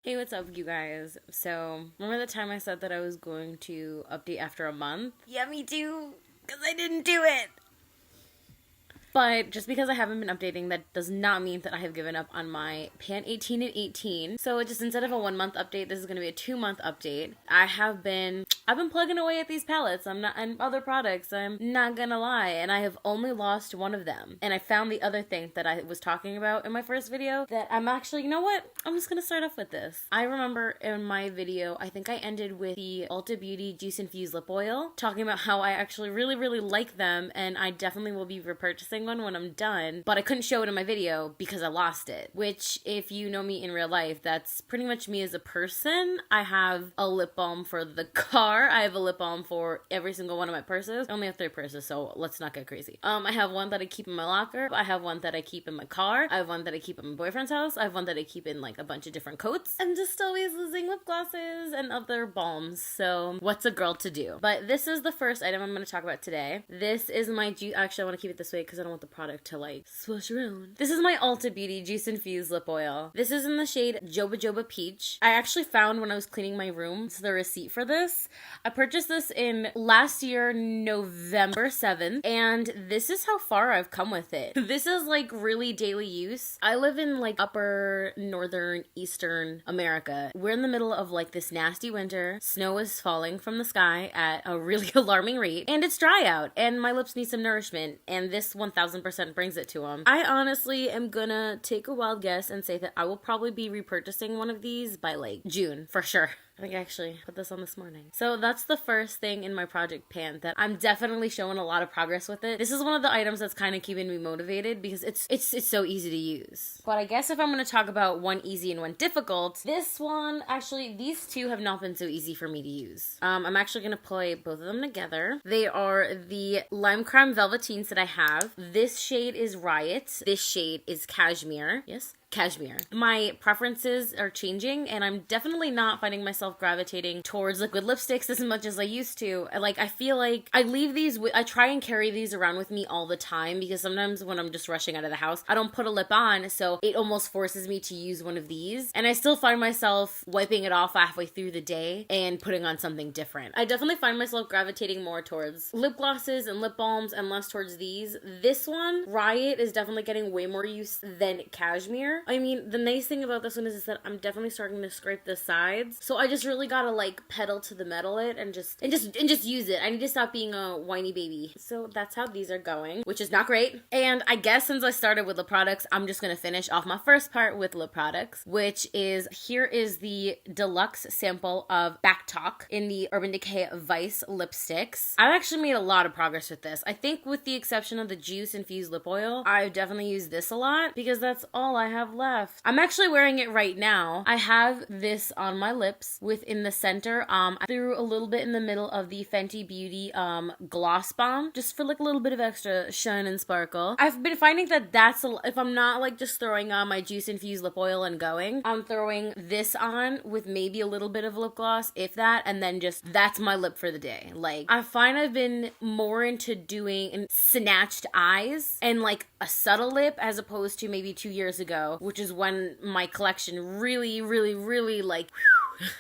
Hey, what's up, you guys? So, remember the time I said that I was going to update after a month? Yeah, me too, because I didn't do it. But just because I haven't been updating, that does not mean that I have given up on my pan 18 and 18. So just instead of a 1 month update, this is going to be a 2 month update. I've been plugging away at these palettes. And other products. I'm not gonna lie. And I have only lost one of them. And I found the other thing that I was talking about in my first video that I'm actually, you know what? I'm just gonna start off with this. I remember in my video, I think I ended with the Ulta Beauty Juice Infused Lip Oil, talking about how I actually really like them, and I definitely will be repurchasing one when I'm done, but I couldn't show it in my video because I lost it, which if you know me in real life, that's pretty much me as a person. I have a lip balm for the car. I have a lip balm for every single one of my purses. I only have 3 purses, so let's not get crazy. I have one that I keep in my locker. I have one that I keep in my car. I have one that I keep in my boyfriend's house. I have one that I keep in like a bunch of different coats. I'm just always losing lip glosses and other balms, so what's a girl to do? But this is the first item I'm going to talk about today. This is my actually I want to keep it this way because I don't want the product to like swoosh around. This is my Ulta Beauty Juice Infused Lip Oil. This is in the shade Joba Joba Peach. I actually found when I was cleaning my room the receipt for this. I purchased this in last year, November 7th, and this is how far I've come with it. This is like really daily use. I live in like upper northern eastern America. We're in the middle of like this nasty winter. Snow is falling from the sky at a really alarming rate, and it's dry out, and my lips need some nourishment, and this 1000% brings it to them. I honestly am gonna take a wild guess and say that I will probably be repurchasing one of these by like June for sure. I think I actually put this on this morning. So that's the first thing in my project pan that I'm definitely showing a lot of progress with it. This is one of the items that's kind of keeping me motivated because it's so easy to use. But I guess if I'm going to talk about one easy and one difficult, this one, actually, these two have not been so easy for me to use. I'm actually going to play both of them together. They are the Lime Crime Velveteens that I have. This shade is Riot. This shade is Cashmere. Yes? Cashmere. My preferences are changing, and I'm definitely not finding myself gravitating towards liquid lipsticks as much as I used to. Like, I feel like I leave these, I try and carry these around with me all the time because sometimes when I'm just rushing out of the house, I don't put a lip on, so it almost forces me to use one of these, and I still find myself wiping it off halfway through the day and putting on something different. I definitely find myself gravitating more towards lip glosses and lip balms and less towards these. This one, Riot, is definitely getting way more use than Cashmere. I mean, the nice thing about this one is that I'm definitely starting to scrape the sides. So I just really gotta like pedal to the metal it and just use it. I need to stop being a whiny baby. So that's how these are going, which is not great. And I guess since I started with lip products, I'm just gonna finish off my first part with lip products, which is, here is the deluxe sample of Back Talk in the Urban Decay Vice lipsticks. I've actually made a lot of progress with this. I think with the exception of the Juice Infused Lip Oil, I've definitely used this a lot because that's all I have left. I'm actually wearing it right now. I have this on my lips within the center. I threw a little bit in the middle of the Fenty Beauty gloss bomb just for like a little bit of extra shine and sparkle. I've been finding that if I'm not like just throwing on my Juice Infused Lip Oil and going, I'm throwing this on with maybe a little bit of lip gloss, if that, and then just that's my lip for the day. Like, I find I've been more into doing snatched eyes and like a subtle lip as opposed to maybe 2 years ago, which is when my collection really like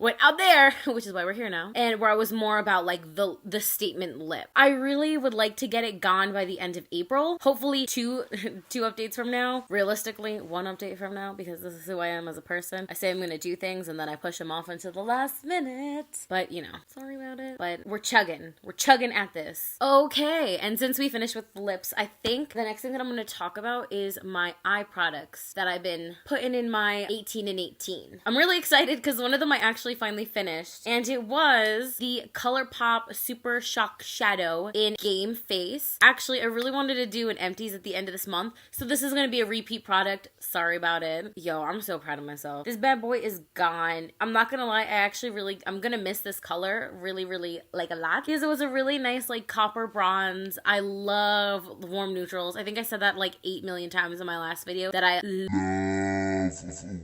went out there, which is why we're here now, and where I was more about like the statement lip. I really would like to get it gone by the end of April. Hopefully two updates from now. Realistically, 1 update from now, because this is who I am as a person. I say I'm gonna do things and then I push them off until the last minute. But you know, sorry about it. But we're chugging at this. Okay, and since we finished with the lips, I think the next thing that I'm gonna talk about is my eye products that I've been putting in my 18 and 18. I'm really excited because one of them I actually finally finished, and it was the ColourPop Super Shock Shadow in Game Face. Actually, I really wanted to do an empties at the end of this month, so this is going to be a repeat product. Sorry about it. Yo, I'm so proud of myself. This bad boy is gone. I'm not gonna lie, I'm gonna miss this color really like a lot because it was a really nice like copper bronze. I love warm neutrals. I think I said that like 8 million times in my last video that I love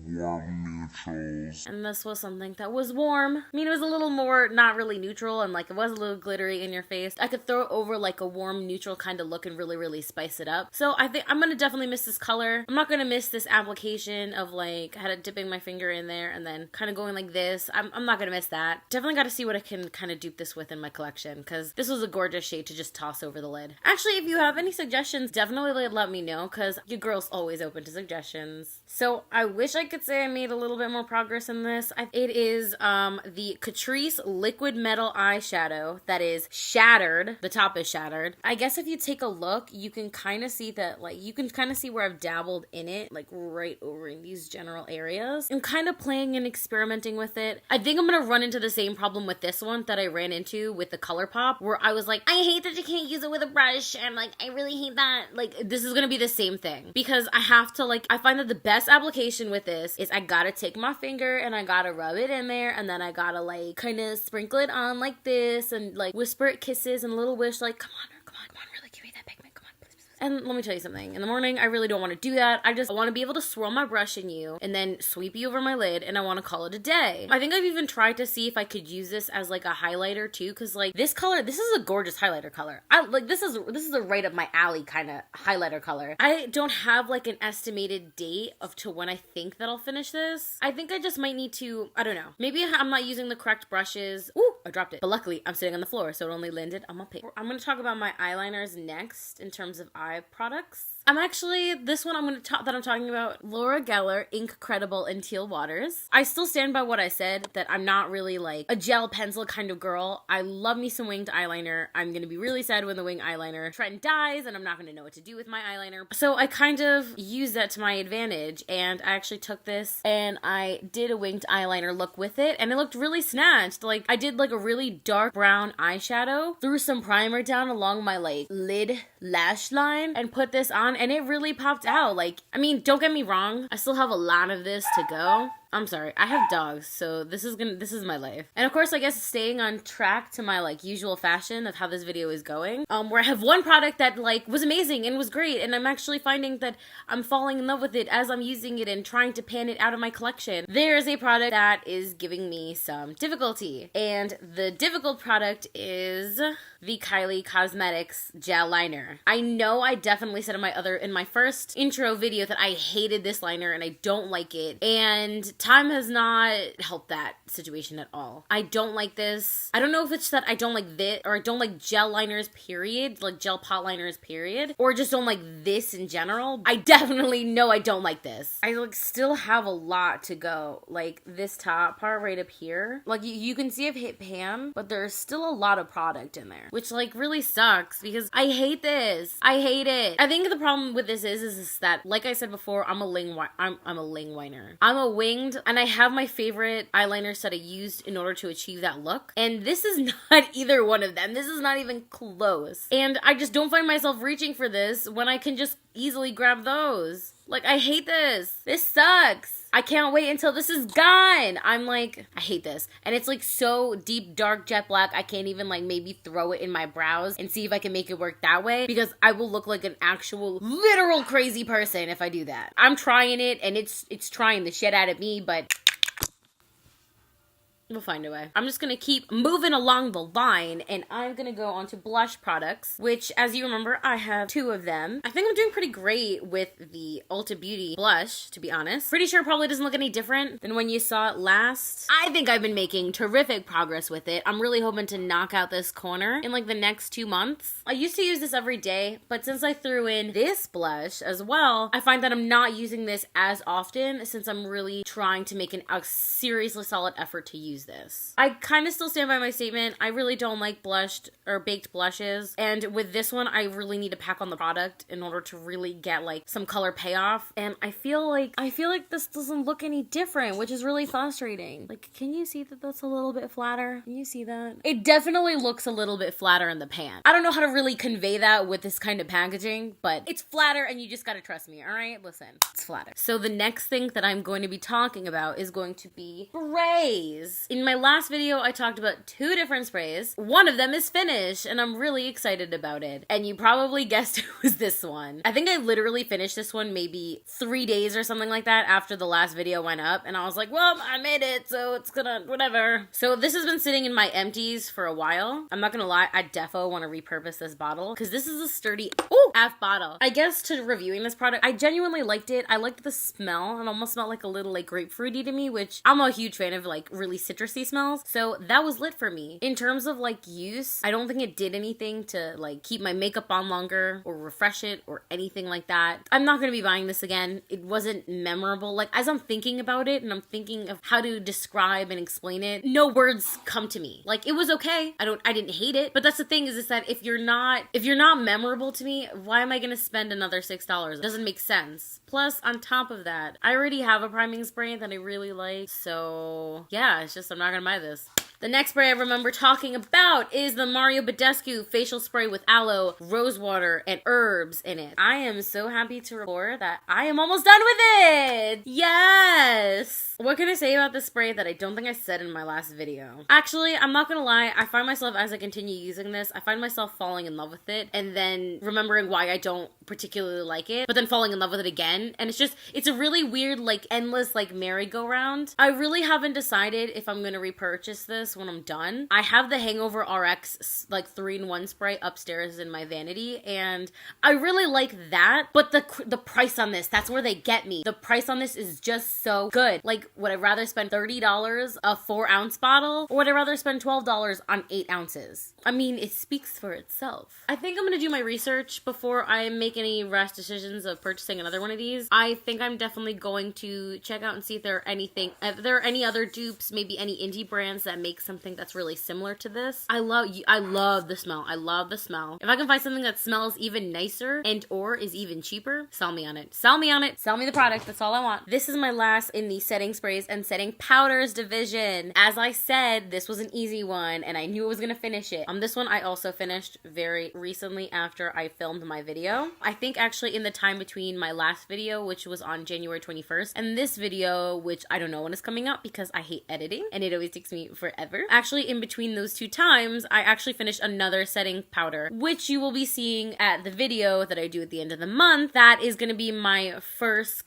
warm neutrals. And this was something that was warm. I mean, it was a little more not really neutral, and like it was a little glittery in your face. I could throw it over like a warm neutral kind of look and really, really spice it up. So I think I'm gonna definitely miss this color. I'm not gonna miss this application of like had it dipping my finger in there and then kind of going like this. I'm not gonna miss that. Definitely got to see what I can kind of dupe this with in my collection, because this was a gorgeous shade to just toss over the lid. Actually, if you have any suggestions, definitely let me know, because your girl's always open to suggestions. So I wish I could say I made a little bit more progress in this. It is the Catrice Liquid Metal Eyeshadow that is shattered. The top is shattered. I guess if you take a look, you can kind of see that, like, you can kind of see where I've dabbled in it, like right over in these general areas. I'm kind of playing and experimenting with it. I think I'm gonna run into the same problem with this one that I ran into with the ColourPop, where I was like, I hate that you can't use it with a brush, and like, I really hate that. Like, this is gonna be the same thing, because I have to, like, I find that the best application with this is I gotta take my finger and I gotta rub it in there, and then I gotta like kind of sprinkle it on like this, and like whisper it kisses and a little wish, like, come on, really give me that pigment, come on, please. And let me tell you something, in the morning I really don't want to do that. I want to be able to swirl my brush in you and then sweep you over my lid, and I want to call it a day. I think I've even tried to see if I could use this as like a highlighter too, because like this color, this is a gorgeous highlighter color. I like this is a right up my alley kind of highlighter color. I don't have like an estimated date of to when I think that I'll finish this. I think I just might need to, I don't know, maybe I'm not using the correct brushes. Ooh, I dropped it, but luckily I'm sitting on the floor, so it only landed on my paper. I'm going to talk about my eyeliners next in terms of eye products. I'm actually, this one I'm talking about, Laura Geller Ink Credible in Teal Waters. I still stand by what I said, that I'm not really like a gel pencil kind of girl. I love me some winged eyeliner. I'm gonna be really sad when the wing eyeliner trend dies and I'm not gonna know what to do with my eyeliner. So I kind of used that to my advantage, and I actually took this and I did a winged eyeliner look with it, and it looked really snatched. Like, I did like a really dark brown eyeshadow, threw some primer down along my like lid lash line, and put this on, and it really popped out. Like, I mean, don't get me wrong, I still have a lot of this to go. I'm sorry, I have dogs, so this is my life. And of course, I guess staying on track to my like usual fashion of how this video is going, where I have one product that like was amazing and was great, and I'm actually finding that I'm falling in love with it as I'm using it and trying to pan it out of my collection. There's a product that is giving me some difficulty, and the difficult product is the Kylie Cosmetics gel liner. I know I definitely said in my first intro video that I hated this liner and I don't like it, and time has not helped that situation at all. I don't like this. I don't know if it's that I don't like this, or I don't like gel liners period, like gel pot liners period, or just don't like this in general. I definitely know I don't like this. I like still have a lot to go. Like this top part right up here, like you can see I've hit pan, but there's still a lot of product in there, which like really sucks because I hate this. I hate it. I think the problem with this is that, like I said before, I'm a ling whiner. I'm a winged, and I have my favorite eyeliners that I used in order to achieve that look, and this is not either one of them. This is not even close, and I just don't find myself reaching for this when I can just easily grab those. Like, I hate this. This sucks. I can't wait until this is gone. I'm like, I hate this. And it's like so deep, dark jet black, I can't even like maybe throw it in my brows and see if I can make it work that way, because I will look like an actual literal crazy person if I do that. I'm trying it and it's trying the shit out of me, but we'll find a way. I'm just gonna keep moving along the line, and I'm gonna go on to blush products, which, as you remember, I have 2 of them. I think I'm doing pretty great with the Ulta Beauty blush, to be honest. Pretty sure it probably doesn't look any different than when you saw it last. I think I've been making terrific progress with it. I'm really hoping to knock out this corner in like the next 2 months. I used to use this every day, but since I threw in this blush as well, I find that I'm not using this as often, since I'm really trying to make a seriously solid effort to use this. I kind of still stand by my statement. I really don't like blushed or baked blushes, and with this one I really need to pack on the product in order to really get like some color payoff, and I feel like this doesn't look any different, which is really frustrating. Like, can you see that that's a little bit flatter? Can you see that? It definitely looks a little bit flatter in the pan. I don't know how to really convey that with this kind of packaging, but it's flatter, and you just gotta trust me, alright? Listen, it's flatter. So the next thing that I'm going to be talking about is going to be sprays. this. In my last video, I talked about 2 different sprays. One of them is finished, and I'm really excited about it. And you probably guessed it was this one. I think I literally finished this one maybe 3 days or something like that after the last video went up, and I was like, well, I made it, so it's gonna, whatever. So this has been sitting in my empties for a while. I'm not gonna lie, I defo want to repurpose this bottle, because this is a sturdy, half bottle. I guess to reviewing this product, I genuinely liked it. I liked the smell. It almost smelled like a little like grapefruity to me, which I'm a huge fan of like really citrusy smells. So that was lit for me. In terms of like use, I don't think it did anything to like keep my makeup on longer or refresh it or anything like that. I'm not going to be buying this again. It wasn't memorable. Like as I'm thinking about it and I'm thinking of how to describe and explain it, no words come to me. Like it was okay. I didn't hate it. But that's the thing is that if you're not memorable to me, why am I going to spend another $6? It doesn't make sense. Plus, on top of that, I already have a priming spray that I really like. So yeah, it's just I'm not going to buy this. The next spray I remember talking about is the Mario Badescu facial spray with aloe, rose water, and herbs in it. I am so happy to report that I am almost done with it! Yes! What can I say about this spray that I don't think I said in my last video? Actually, I'm not gonna lie, I find myself, as I continue using this, I find myself falling in love with it, and then remembering why I don't particularly like it, but then falling in love with it again, and it's a really weird, like, endless, like, merry-go-round. I really haven't decided if I'm gonna repurchase this when I'm done. I have the Hangover RX, like, 3-in-1 spray upstairs in my vanity, and I really like that, but the price on this, that's where they get me. The price on this is just so good. Like, would I rather spend $30 a 4-ounce bottle, or would I rather spend $12 on 8 ounces? I mean, it speaks for itself. I think I'm gonna do my research before I make any rash decisions of purchasing another one of these. I think I'm definitely going to check out and see if there are any other dupes, maybe any indie brands that make something that's really similar to this. I love the smell. I love the smell. If I can find something that smells even nicer and or is even cheaper, sell me on it. Sell me on it. Sell me the product. That's all I want. This is my last in the setting sprays and setting powders division. As I said, this was an easy one and I knew I was gonna finish it. This one I also finished very recently after I filmed my video. I think actually in the time between my last video, which was on January 21st, and this video, which I don't know when it's coming out because I hate editing and it always takes me forever. Actually, in between those 2 times, I actually finished another setting powder, which you will be seeing at the video that I do at the end of the month. That is going to be my first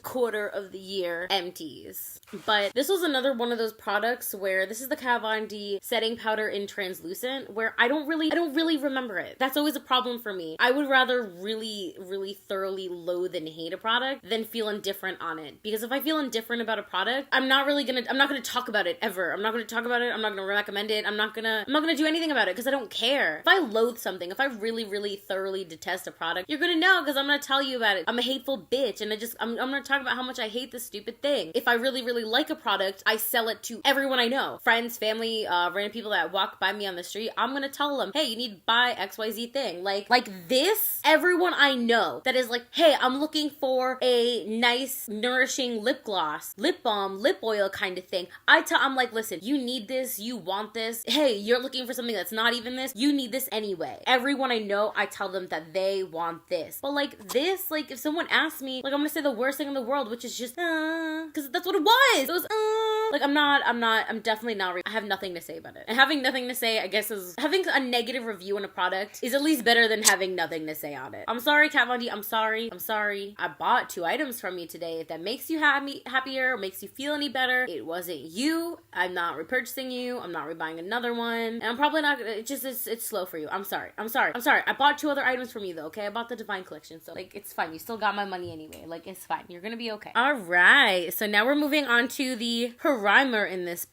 quarter of the year empties. But this was another one of those products where this is the Kat Von D setting powder in translucent, where I don't really remember it. That's always a problem for me. I would rather really, really thoroughly loathe and hate a product than feel indifferent on it. Because if I feel indifferent about a product, I'm not gonna talk about it ever. I'm not gonna talk about it. I'm not gonna recommend it. I'm not gonna do anything about it because I don't care. If I loathe something, if I really, really thoroughly detest a product, you're gonna know because I'm gonna tell you about it. I'm a hateful bitch and I'm gonna talk about how much I hate this stupid thing. If I really, really like a product, I sell it to everyone I know. Friends, family, random people that walk by me on the street, I'm gonna tell them, hey, you need to buy XYZ thing. Like this, everyone I know that is like, hey, I'm looking for a nice, nourishing lip gloss, lip balm, lip oil kind of thing. I'm like, listen, you need this, you want this. Hey, you're looking for something that's not even this, you need this anyway. Everyone I know, I tell them that they want this. But like this, like if someone asks me, like I'm gonna say the worst thing in the world, which is just, because that's what it was. It was, like I'm definitely not, I have nothing to say about it. And having nothing to say, I guess, is having a negative review on a product is at least better than having nothing to say on it. I'm sorry, Kat Von D, I'm sorry. I bought 2 items from you today. If that makes you happier or makes you feel any better, it wasn't you. I'm not repurchasing you. I'm not rebuying another one. And I'm probably not, it's slow for you. I'm sorry. I bought 2 other items from you though, okay? I bought the Divine Collection, so like, it's fine. You still got my money anyway. Like, it's fine. You're gonna be okay. All right. So now we're moving on to the primer in this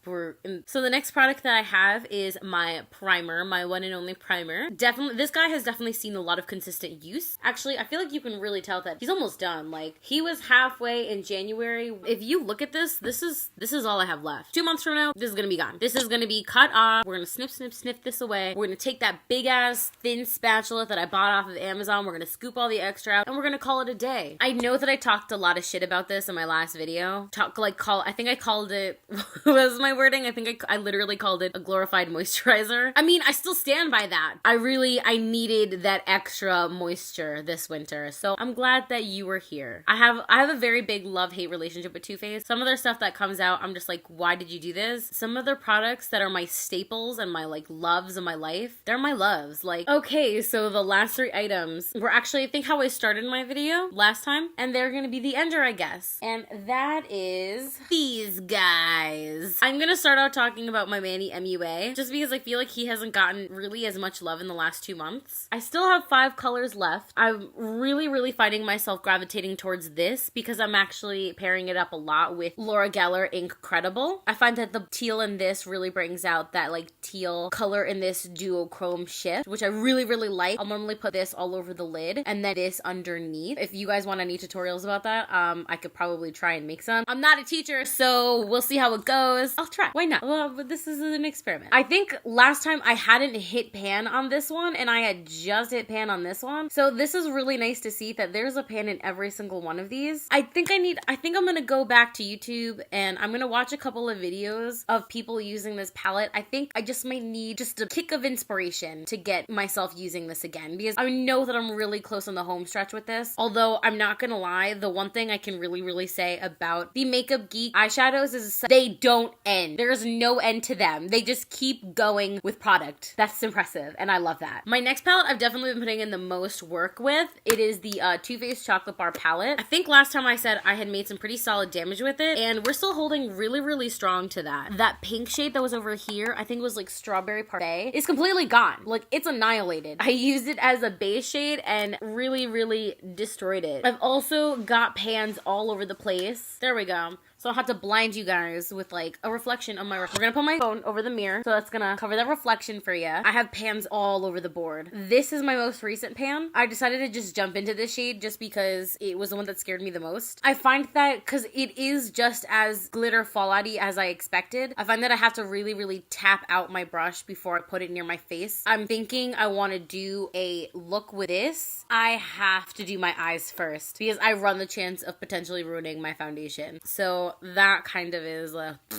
so the next product that I have is my primer, my one and only primer. Definitely, this guy has definitely seen a lot of consistent use. Actually, I feel like you can really tell that he's almost done. Like, he was halfway in January. If you look at this is all I have left. 2 months from now, this is gonna be gone. This is gonna be cut off. We're gonna snip this away. We're gonna take that big ass thin spatula that I bought off of Amazon. We're gonna scoop all the extra out and we're gonna call it a day. I know that I talked a lot of shit about this in my last video. I think I called it was my wording. I think I literally called it a glorified moisturizer. I mean, I still stand by that. I needed that extra moisture this winter. So I'm glad that you were here. I have a very big love-hate relationship with Too Faced. Some of their stuff that comes out, I'm just like, why did you do this? Some of their products that are my staples and my like loves in my life, they're my loves. Like, okay, so the last 3 items were actually, I think, how I started my video last time, and they're gonna be the ender, I guess. And that is these guys. I'm gonna start out talking about my Manny MUA, just because I feel like he hasn't gotten really as much love in the last 2 months. I still have 5 colors left. I'm really finding myself gravitating towards this because I'm actually pairing it up a lot with Laura Geller Incredible. I find that the teal in this really brings out that like teal color in this duochrome shift, which I really like. I'll normally put this all over the lid and then this underneath. If you guys want any tutorials about that, I could probably try and make some. I'm not a teacher, so we'll see how it goes. I'll try. Why not? Well, but this is an experiment. I think last time I hadn't hit pan on this one and I had just hit pan on this one. So this is really nice to see that there's a pan in every single one of these. I think I'm gonna go back to YouTube and I'm gonna watch a couple of videos of people using this palette. I think I just might need just a kick of inspiration to get myself using this again because I know that I'm really close on the home stretch with this. Although I'm not gonna lie, the one thing I can really say about the Makeup Geek eyeshadows is they don't end. There's no end to them. They just keep going with product. That's impressive and I love that. My next palette I've definitely been putting in the most work with. It is the Too Faced Chocolate Bar palette. I think last time I said I had made some pretty solid damage with it and we're still holding really strong to that. That pink shade that was over here, I think it was like Strawberry Parfait, is completely gone. Like it's annihilated. I used it as a base shade and really destroyed it. I've also got pans all over the place. There we go. So I'll have to blind you guys with like a reflection of my We're gonna put my phone over the mirror. So that's gonna cover that reflection for you. I have pans all over the board. This is my most recent pan. I decided to just jump into this shade just because it was the one that scared me the most. I find that because it is just as glitter fallout-y as I expected, I find that I have to really tap out my brush before I put it near my face. I'm thinking I want to do a look with this. I have to do my eyes first because I run the chance of potentially ruining my foundation. So that kind of is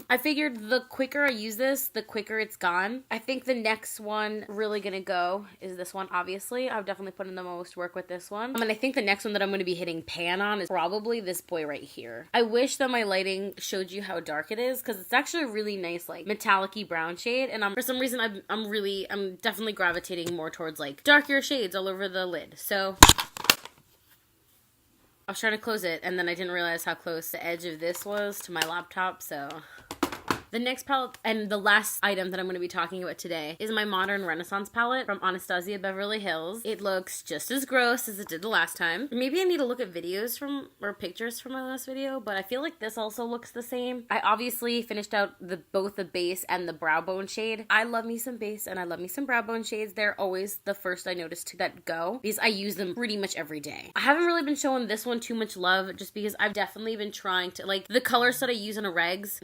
I figured the quicker I use this, the quicker it's gone. I think the next one really gonna go is this one, obviously. I've definitely put in the most work with this one. And I think the next one that I'm gonna be hitting pan on is probably this boy right here. I wish that my lighting showed you how dark it is because it's actually a really nice like metallic-y brown shade and for some reason I'm definitely gravitating more towards like darker shades all over the lid. So I was trying to close it, and then I didn't realize how close the edge of this was to my laptop, so The next palette, and the last item that I'm going to be talking about today, is my Modern Renaissance palette from Anastasia Beverly Hills. It looks just as gross as it did the last time. Maybe I need to look at videos from, or pictures from my last video, but I feel like this also looks the same. I obviously finished out both the base and the brow bone shade. I love me some base and I love me some brow bone shades. They're always the first I notice to that go, because I use them pretty much every day. I haven't really been showing this one too much love, just because I've definitely been trying to, like, the colors that I use in a regs,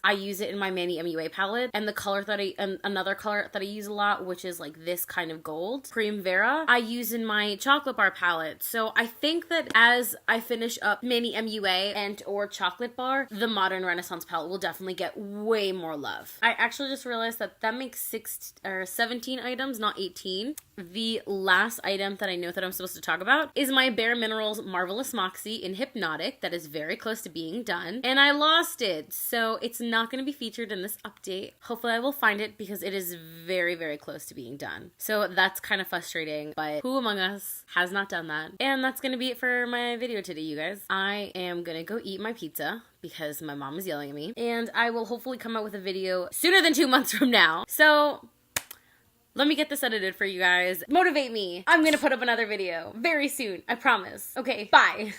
I use it in my Manny MUA palette, and the color that another color that I use a lot, which is like this kind of gold, Cream Vera, I use in my chocolate bar palette. So I think that as I finish up Manny MUA and or chocolate bar, the Modern Renaissance palette will definitely get way more love. I actually just realized that makes 17 items, not 18. The last item that I know that I'm supposed to talk about is my Bare Minerals Marvelous Moxie in Hypnotic. That is very close to being done, and I lost it, so it's not going to be featured in this update. Hopefully I will find it, because it is very, very close to being done. So that's kind of frustrating, but who among us has not done that? And that's going to be it for my video today, you guys. I am going to go eat my pizza, because my mom is yelling at me, and I will hopefully come out with a video sooner than 2 months from now. So let me get this edited for you guys. Motivate me. I'm gonna put up another video very soon. I promise. Okay, bye.